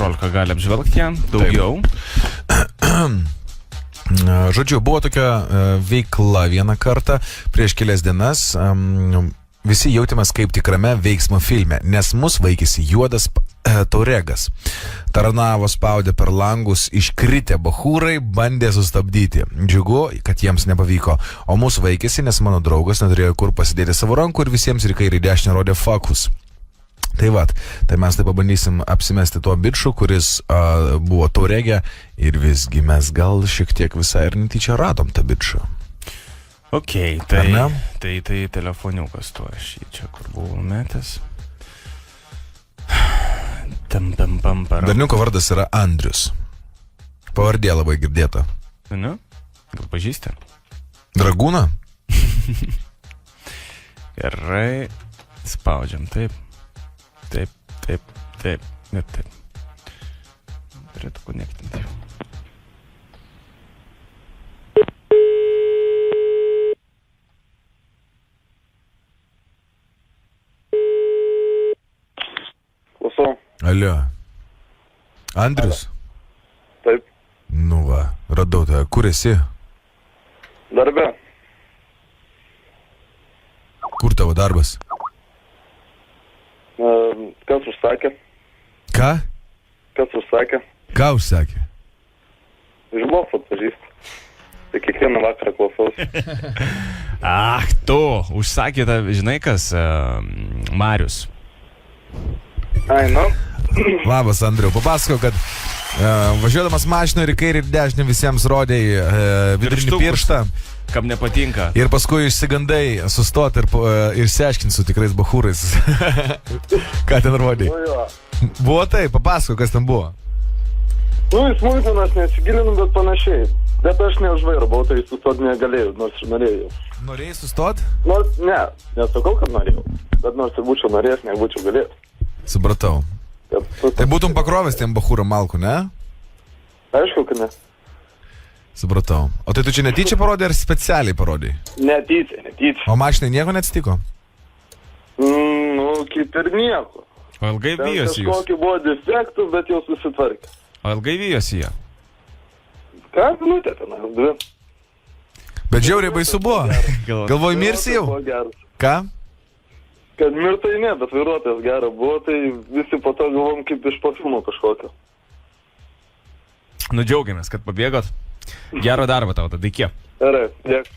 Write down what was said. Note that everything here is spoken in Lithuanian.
16 gali apžvelgti ją, daugiau. Žodžiu, buvo tokia veikla vieną kartą prieš kelias dienas. Visi jautėmės kaip tikrame veiksmo filme, nes mus vaikėsi juodas tauregas. Taranavo, spaudė per langus, iškritę bachūrai, bandė sustabdyti. Džiugu, kad jiems nepavyko. O mūsų vaikėsi, nes mano draugas neturėjo kur pasidėti savo rankų ir visiems ir kairį dešinę rodė fakus. Tai vat, tai mes tai pabandysim apsimesti tuo biču, kuris buvo tauregė ir visgi mes gal šiek tiek visai ir netyčia radom tą bičą. Ok, tai telefoniukas tuo aš jį čia kur buvau metęs. Berniuko vardas yra Andrius. Pavardė labai girdėta. Nu, gal pažįsti? Dragūną? Gerai, spaudžiam, taip. Taip. Turėtų konektinti. Klausau. Alio. Andrius? Taip. Nu va, radau tave. Kur esi? Darbe. Kur tavo darbas? Kas užsakė? Ką? Kas užsakė? Ką užsakė? Iš balso atpažįstu. Tai kiekvieną vakarą klausausi. Tu užsakė tą, žinai kas, Marius. Ai, nu. Labas, Andriau. Papasakau, kad važiuodamas mašinu ir į kairį ir dešinę visiems rodėjai vidurinį pirštą. Kam nepatinka. Ir paskui išsigandai sustoti ir išsiaiškinti su tikrais bachūrais. Ką ten rodėjai? Nu jo. Buvo tai, papasakau, kas ten buvo. Nu, į smulkmenas nesigilinu, bet panašiai. Bet aš ne už vairo buvau, tai sustoti negalėjau, nors ir norėjau. Norėjai sustoti? Nors, nesakau, kad norėjau. Bet nors ir būčiau norėjęs, nebūčiau galėjęs. Supratau. Tai būtum pakrovęs tiem bachūram malku, ne? Aišku, kad ne. Supratau. O tai tu čia netyčia parodė ar specialiai parodė? Netyčia. O mašinai nieko neatsitiko? Nu, kaip ir nieko. O ilgai vijosi jūs? Kažkokiu buvo defektų, bet jau susitvarkė. O ilgai vijosi jie? Ką minutė ten, 2. Bet žiauriai baisu buvo. Galvoju, mirsi jau? Ką? Kad mirtai ne, bet vairuotojas gero buvo, tai visi po to galvom kaip iš filmo kažkokio. Nu, džiaugiamės, kad pabėgot. Gero darbo tau, tada iki. Gerai, dėkui.